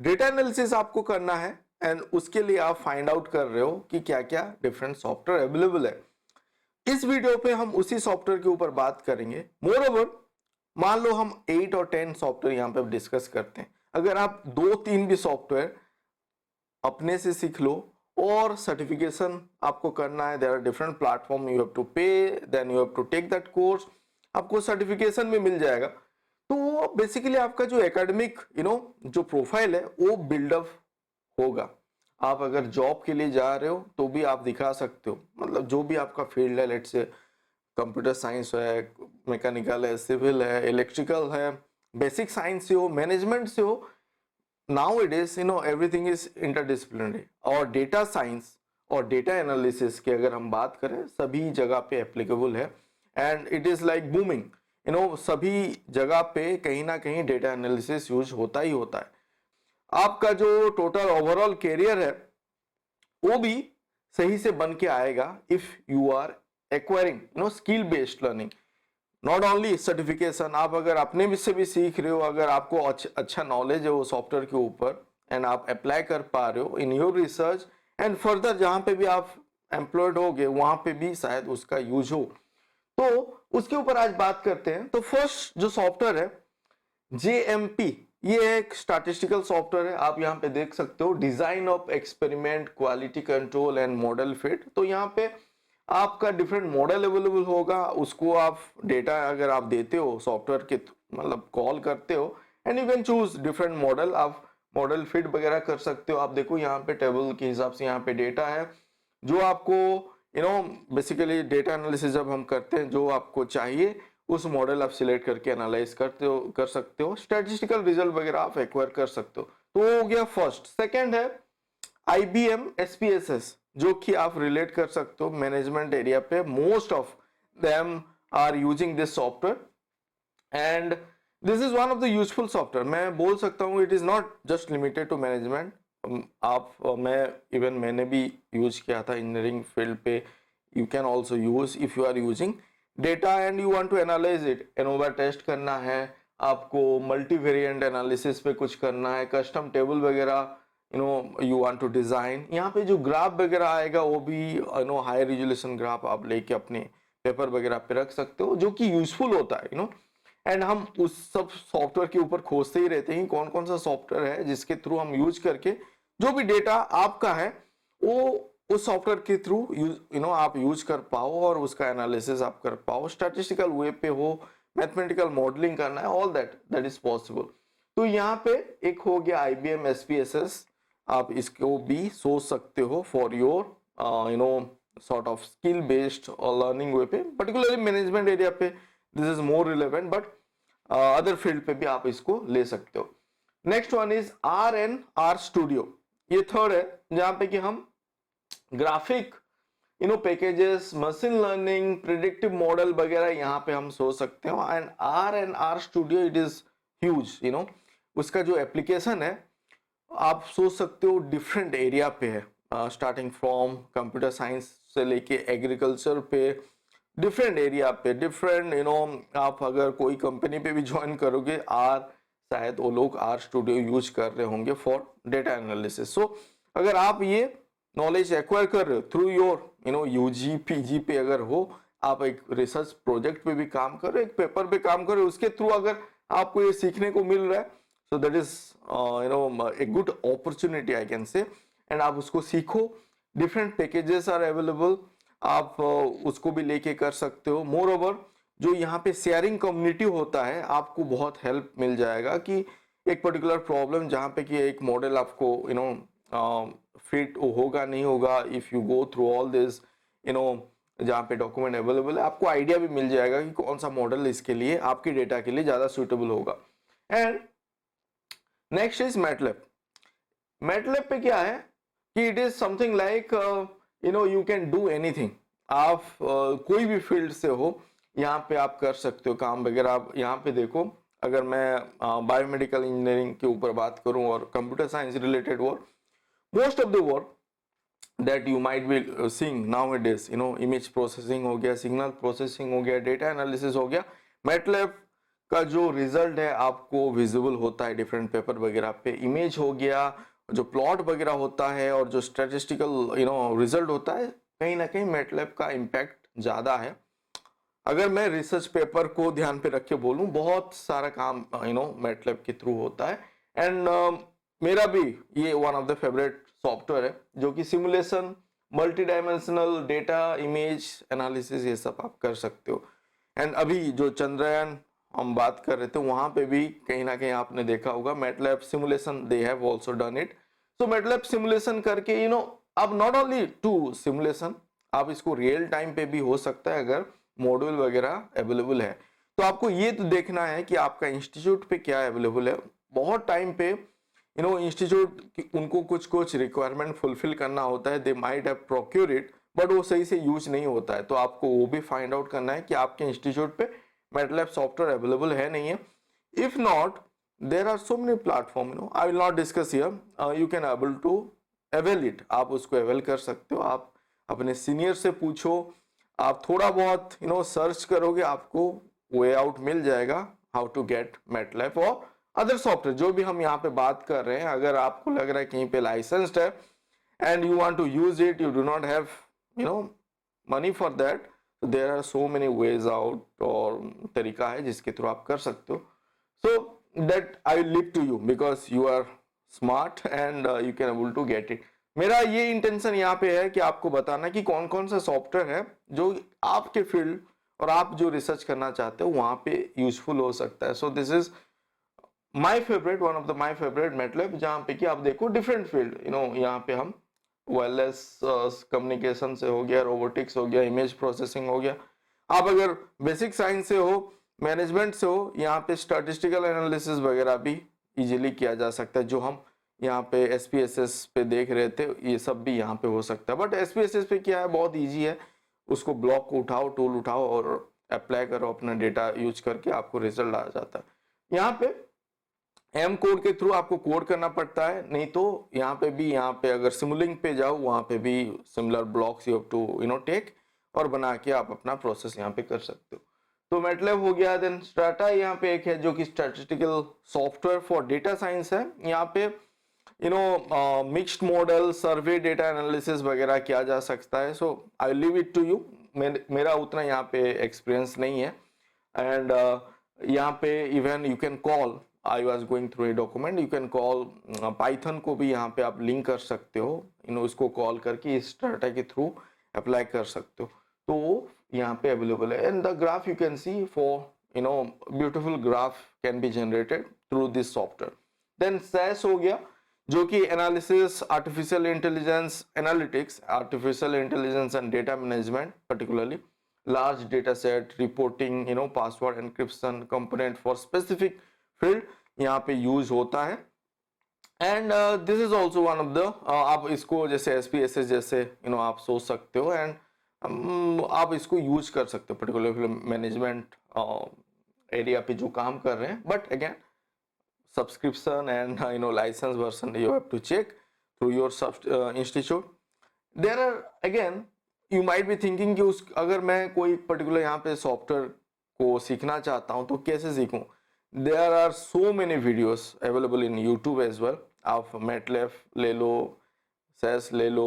Data analysis आपको करना है एंड उसके लिए आप फाइंड आउट कर रहे हो कि क्या क्या डिफरेंट सॉफ्टवेयर अवेलेबल है। इस वीडियो पे हम उसी सॉफ्टवेयर के ऊपर बात करेंगे। मोर ओवर, मान लो हम 8 और 10 सॉफ्टवेयर यहाँ पे डिस्कस करते हैं। अगर आप 2-3 भी सॉफ्टवेयर अपने से सीख लो और सर्टिफिकेशन आपको करना है, there are different platform, you have to pay, then you have to take that course, आपको सर्टिफिकेशन भी मिल जाएगा। तो बेसिकली आपका जो एकेडमिक जो प्रोफाइल है वो बिल्डअप होगा। आप अगर जॉब के लिए जा रहे हो तो भी आप दिखा सकते हो, मतलब जो भी आपका फील्ड है, लेट्स से कंप्यूटर साइंस है, मैकेनिकल है, सिविल है, इलेक्ट्रिकल है, बेसिक साइंस से हो, मैनेजमेंट से हो, now it is everything is interdisciplinary. और डेटा साइंस और डेटा एनालिसिस की अगर हम बात करें, सभी जगह पे एप्लीकेबल है and it is like booming. सभी जगह पे कहीं ना कहीं डेटा एनालिसिस यूज होता ही होता है। आपका जो टोटल ओवरऑल कैरियर है वो भी सही से बन के आएगा if you are acquiring skill based learning, not only certification. आप अगर अपने भी से भी सीख रहे हो, अगर आपको अच्छा नॉलेज है वो सॉफ्टवेयर के ऊपर एंड आप अप्लाई कर पा रहे हो in your research and further जहां पे भी आप एम्प्लॉयड होगे वहां पे भी शायद उसका यूज हो, तो उसके ऊपर आज बात करते हैं। तो फर्स्ट जो सॉफ्टवेयर है JMP, ये एक स्टैटिस्टिकल सॉफ्टवेयर है। आप यहाँ पे देख सकते हो design of experiment, quality control and model fit. तो यहाँ पे आपका डिफरेंट मॉडल अवेलेबल होगा, उसको आप डेटा अगर आप देते हो सॉफ्टवेयर के मतलब कॉल करते हो and you can choose different model, आप मॉडल फिट वगैरह कर सकते हो। आप देखो यहाँ पे टेबल के हिसाब से यहाँ पे डेटा है जो आपको बेसिकली डेटा एनालिसिस जब हम करते हैं जो आपको चाहिए उस मॉडल आप सिलेक्ट करके एनालाइज कर सकते हो, स्टैटिस्टिकल रिजल्ट वगैरह आप एक्वायर कर सकते हो। तो वो हो गया फर्स्ट। सेकंड है IBM SPSS, जो कि आप रिलेट कर सकते हो मैनेजमेंट एरिया पे। Most of them are using this software and this is one of the useful software. मैं बोल सकता हूँ it is not just limited to management. मैंने भी यूज किया था इंजीनियरिंग फील्ड पे। You can also use if you are using data and you want to analyze it, ANOVA test करना है आपको, मल्टीवेरिएंट एनालिसिस पे कुछ करना है, कस्टम टेबल वगैरह यू वांट टू डिजाइन। यहाँ पे जो ग्राफ वगैरह आएगा वो भी हाई रिजोल्यूशन ग्राफ आप लेके अपने पेपर वगैरह पे रख सकते हो, जो कि यूजफुल होता है एंड हम उस सब सॉफ्टवेयर के ऊपर खोजते ही रहते हैं कौन कौन सा सॉफ्टवेयर है जिसके थ्रू हम यूज करके जो भी डेटा आपका है वो उस सॉफ्टवेयर के थ्रू आप यूज कर पाओ और उसका एनालिसिस आप कर पाओ, स्टैटिस्टिकल वे पे हो, मैथमेटिकल मॉडलिंग करना है, ऑल दैट इज पॉसिबल। तो यहाँ पे एक हो गया IBM SPSS, आप इसको भी सोच सकते हो for your sort of skill based और लर्निंग वे पे, पर्टिकुलरली मैनेजमेंट एरिया पे this is more relevant, but other field पे भी आप इसको ले सकते हो। Next one is RNR studio, ये थर्ड है जहां पे कि हम graphic packages, machine learning, predictive model वगैरह यहाँ पे हम सोच सकते हो। And RNR studio it is huge, उसका जो एप्लीकेशन है आप सोच सकते हो डिफरेंट एरिया पे है, स्टार्टिंग फ्रॉम कंप्यूटर साइंस से लेके एग्रीकल्चर पे, डिफरेंट एरिया पे डिफरेंट आप अगर कोई कंपनी पे भी ज्वाइन करोगे शायद वो लोग R स्टूडियो यूज कर रहे होंगे फॉर डेटा एनालिसिस। सो अगर आप ये नॉलेज एक्वायर कर रहे हो थ्रू योर UG PG पे अगर हो, आप एक रिसर्च प्रोजेक्ट पे भी काम कर रहे हो, एक पेपर पे काम कर रहे हो, उसके थ्रू अगर आपको ये सीखने को मिल रहा है, सो that is a good opportunity I can say. And आप उसको सीखो, डिफरेंट पैकेजेस आर अवेलेबल, आप उसको भी लेके कर सकते हो। मोर ओवर जो यहाँ पे शेयरिंग कम्युनिटी होता है आपको बहुत हेल्प मिल जाएगा कि एक पर्टिकुलर प्रॉब्लम जहाँ पे कि एक मॉडल आपको फिट होगा नहीं होगा, if you go through all this जहाँ पे डॉक्यूमेंट अवेलेबल है आपको आइडिया भी मिल जाएगा कि कौन सा मॉडल इसके लिए आपके डेटा के लिए ज्यादा सुटेबल होगा। And next is MATLAB. MATLAB पे क्या है कि it is something like you can do anything, आप कोई भी फील्ड से हो यहाँ पे आप कर सकते हो काम वगैरह। आप यहाँ पे देखो, अगर मैं बायोमेडिकल इंजीनियरिंग के ऊपर बात करूं और computer science related work, most of the work that you might be seeing nowadays image processing हो गया, सिग्नल प्रोसेसिंग हो गया, डेटा एनालिसिस हो गया, मैटलैब का जो रिजल्ट है आपको विजिबल होता है डिफरेंट पेपर वगैरह पे, इमेज हो गया, जो प्लॉट वगैरह होता है और जो स्टैटिस्टिकल रिजल्ट होता है, कहीं ना कहीं मैटलैब का इम्पैक्ट ज़्यादा है। अगर मैं रिसर्च पेपर को ध्यान पे रख के बोलूँ, बहुत सारा काम मैटलैब के थ्रू होता है। एंड मेरा भी ये one of the favourite software है, जो कि simulation, multi dimensional data, image analysis, ये सब आप कर सकते हो। एंड अभी जो चंद्रयान हम बात कर रहे थे, वहां पे भी कहीं ना कहीं आपने देखा होगा MATLAB simulation, they have also done it. So MATLAB simulation करके अब नॉट ओनली टू सिमुलेशन, आप इसको रियल टाइम पे भी हो सकता है अगर मॉड्यूल वगैरह अवेलेबल है। तो आपको ये तो देखना है कि आपका इंस्टीट्यूट पे क्या अवेलेबल है। बहुत टाइम पे इंस्टीट्यूट उनको कुछ कुछ रिक्वायरमेंट फुलफिल करना होता है, they might have procure it, but वो सही से यूज नहीं होता है। तो आपको वो भी फाइंड आउट करना है कि आपके इंस्टीट्यूट पे MATLAB सॉफ्टवेयर अवेलेबल है नहीं है। If not, there are so many platform, I will not discuss here, you can able to avail it, आप उसको अवेल कर सकते हो। आप अपने सीनियर से पूछो, आप थोड़ा बहुत सर्च करोगे, आपको वे आउट मिल जाएगा हाउ टू गेट MATLAB और अदर सॉफ्टवेयर जो भी हम यहाँ पे बात कर रहे हैं। अगर आपको लग रहा है कहीं पे लाइसेंस्ड है and you want to use it, you do not have money for that, there are so many ways out, और तरीका है जिसके थ्रू आप कर सकते हो। So that I will leave to you because you are smart and you can able to get it. मेरा ये इंटेंशन यहाँ पे है कि आपको बताना कि कौन कौन सा सॉफ्टवेयर है जो आपके फील्ड और आप जो रिसर्च करना चाहते हो वहां पे यूजफुल हो सकता है। सो this is my favourite, one of the my favourite MATLAB, जहाँ पे कि आप देखो डिफरेंट फील्ड, यहाँ पे हम वायरलेस कम्युनिकेशन से हो गया, रोबोटिक्स हो गया, इमेज प्रोसेसिंग हो गया। आप अगर बेसिक साइंस से हो, मैनेजमेंट से हो, यहाँ पे स्टैटिस्टिकल एनालिसिस वगैरह भी इजीली किया जा सकता है। जो हम यहाँ पे SPSS पे देख रहे थे, ये सब भी यहाँ पे हो सकता है। बट SPSS पे क्या है, बहुत ईजी है, उसको ब्लॉक को उठाओ, टूल उठाओ और अप्लाई करो, अपना डेटा यूज करके आपको रिजल्ट आ जाता है। यहाँ पे M कोड के थ्रू आपको कोड करना पड़ता है, नहीं तो यहाँ पे भी, यहाँ पे अगर सिमुलिंग पे जाओ, वहां पे भी similar blocks you have to take और बना के आप अपना प्रोसेस यहाँ पे कर सकते हो। तो MATLAB हो गया। देन स्ट्राटा यहाँ पे एक है जो कि statistical software for data science है। यहाँ पे mixed model, survey, data analysis वगैरह किया जा सकता है। So I leave it to you, मेरा उतना यहाँ पे एक्सपीरियंस नहीं है। एंड यहाँ पे even you can call, I was going through a document, you can call Python को भी यहाँ पे आप लिंक कर सकते हो, इसको कॉल करके इस स्ट्राटा के थ्रू अप्लाई कर सकते हो। तो यहाँ पे अवेलेबल है। And the graph you can see for beautiful graph can be generated through this software. Then SAS हो गया, जो कि analysis, artificial intelligence, analytics, artificial intelligence and data management, particularly large data set, reporting, password encryption, component for specific field यहाँ पे use होता है। And this is also one of the, आप इसको जैसे SPSS जैसे आप सोच सकते हो, एंड आप इसको यूज कर सकते हो पर्टिकुलर मैनेजमेंट एरिया पे जो काम कर रहे हैं। But again subscription and license version you have to check through your institute. There are again, you might be thinking कि अगर मैं कोई पर्टिकुलर यहाँ पे सॉफ्टवेयर को सीखना चाहता हूँ तो कैसे सीखूं। There are so many videos available in YouTube as well. आप MATLAB ले लो, SAS ले लो,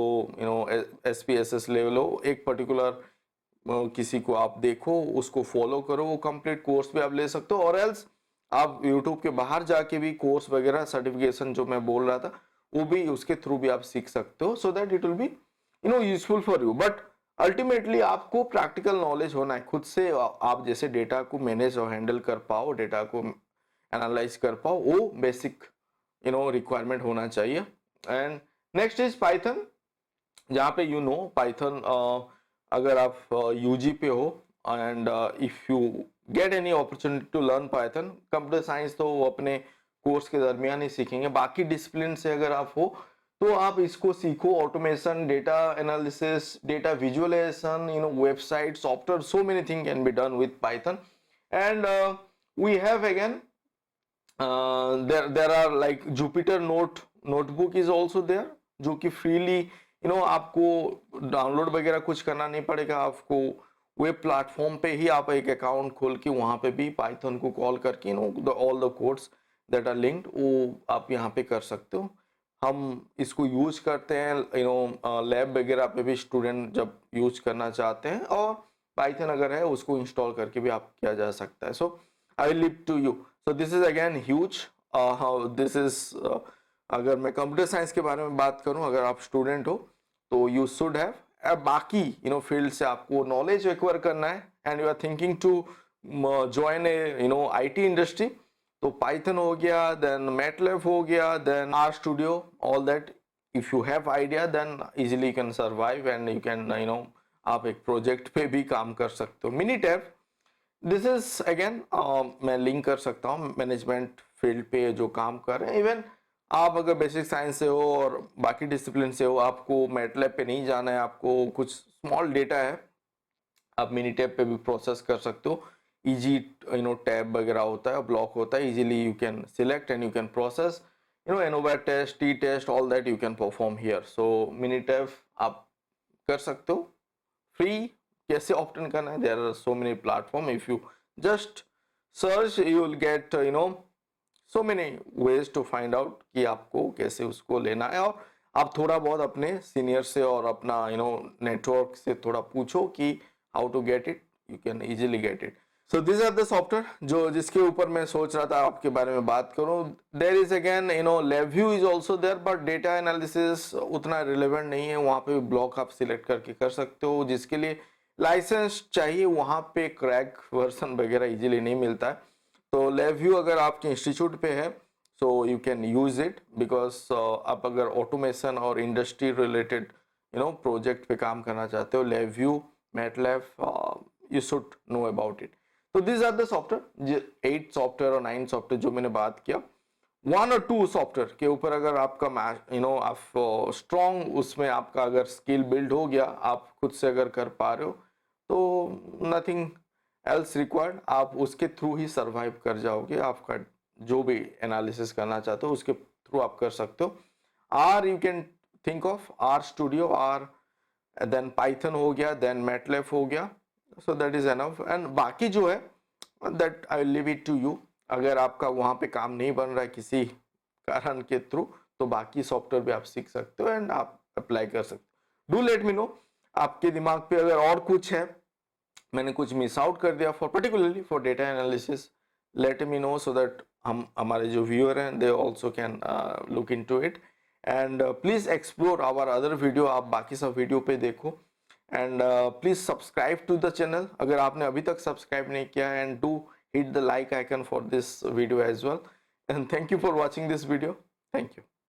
SPSS ले लो, एक पर्टिकुलर किसी को आप देखो, उसको फॉलो करो, वो कंप्लीट कोर्स भी आप ले सकते हो। और एल्स आप यूट्यूब के बाहर जाके भी कोर्स वगैरह, सर्टिफिकेशन जो मैं बोल रहा था, वो भी उसके थ्रू भी आप सीख सकते हो, so that it will be useful for you. But ultimately आपको प्रैक्टिकल नॉलेज होना है, खुद से आप जैसे डेटा को मैनेज और हैंडल कर पाओ, डेटा को एनालाइज कर पाओ, वो बेसिक रिक्वायरमेंट होना चाहिए। एंड नेक्स्ट इज पाइथन, जहाँ पे पाइथन अगर आप UG पे हो and if you get any opportunity to learn Python, computer science तो वो अपने कोर्स के दरमियान ही सीखेंगे, बाकी डिसिप्लिन से अगर आप हो तो आप इसको सीखो। Automation, data analysis, data visualization, website, software, so many things can be done with Python. And we have again there are like Jupyter notebook is also there, जो कि freely आपको डाउनलोड वगैरह कुछ करना नहीं पड़ेगा, आपको वेब प्लेटफॉर्म पे ही आप एक अकाउंट खोल के वहाँ पे भी पाइथन को कॉल करके all the codes that are linked वो आप यहाँ पे कर सकते हो। हम इसको यूज करते हैं लैब वगैरह पे भी स्टूडेंट जब यूज करना चाहते हैं, और पाइथन अगर है उसको इंस्टॉल करके भी आप किया जा सकता है। So I will leave to you. So this is again huge, this is अगर मैं कंप्यूटर साइंस के बारे में बात करूं, अगर आप स्टूडेंट हो तो यू शुड हैव बाकी फील्ड से आपको नॉलेज एक्वायर करना है and you are thinking to join a IT industry, तो पाइथन हो गया, देन मैटलैब हो गया, then R studio, all that if you have idea then easily you can survive and you can आप एक project पे भी काम कर सकते हो। मिनीटैब, दिस इज अगेन मैं लिंक कर सकता हूँ मैनेजमेंट फील्ड पे जो काम कर रहे हैं। इवन आप अगर बेसिक साइंस से हो और बाकी डिसिप्लिन से हो, आपको मैटलैब पे नहीं जाना है, आपको कुछ स्मॉल डेटा है, आप मिनीटैब पे भी प्रोसेस कर सकते हो। इजी टैब वगैरह होता है, ब्लॉक होता है, easily you can select and you can process ANOVA test, T test, all that you can perform here. So Minitab आप कर सकते हो फ्री। कैसे ऑप्टन करना है, there are so many platform, if you just search you will get so many ways to find out कि आपको कैसे उसको लेना है। और आप थोड़ा बहुत अपने सीनियर से और अपना नेटवर्क से थोड़ा पूछो कि how to get it, you can easily get it. So this are the software जो जिसके ऊपर मैं सोच रहा था आपके बारे में बात करूं। There is again LabVIEW is also there, but data analysis उतना रिलेवेंट नहीं है, वहाँ पे ब्लॉक आप सिलेक्ट करके कर सकते हो, जिसके लिए लाइसेंस चाहिए, वहाँ पे क्रैक वर्जन वगैरह इजीली नहीं मिलता है। तो LabVIEW अगर आपके इंस्टीट्यूट पे है so you can use it, because आप अगर ऑटोमेशन और इंडस्ट्री रिलेटेड प्रोजेक्ट पे काम करना चाहते हो, LabVIEW, MATLAB, you should know about it. तो this are the software, 8 software और 9 सॉफ्टवेयर जो मैंने बात किया। 1 और 2 सॉफ्टवेयर के ऊपर अगर आपका आप स्ट्रॉन्ग उसमें आपका अगर स्किल बिल्ड हो गया, आप खुद से अगर कर पा रहे हो, तो नथिंग एल्स रिक्वायर्ड, आप उसके थ्रू ही सरवाइव कर जाओगे। आपका जो भी एनालिसिस करना चाहते हो उसके थ्रू आप कर सकते हो। Or you can think of R studio, or then Python हो गया, देन मैटलैब हो गया, so that is enough. And बाकी जो है that I will leave it to you. अगर आपका वहाँ पे काम नहीं बन रहा है किसी कारण के थ्रू, तो बाकी सॉफ्टवेयर भी आप सीख सकते हो एंड आप अप्लाई कर सकते हो। डू लेट मी नो आपके दिमाग पे अगर और कुछ है, मैंने कुछ मिस आउट कर दिया for particularly for data analysis, let me know so that हम हमारे जो व्यूअर हैं they also can look into it. And please explore our other video, आप बाकी सब वीडियो पे देखो। And please subscribe to the channel अगर आपने अभी तक सब्सक्राइब नहीं किया, and do hit the like icon for this video as well, and thank you for watching this video. Thank you.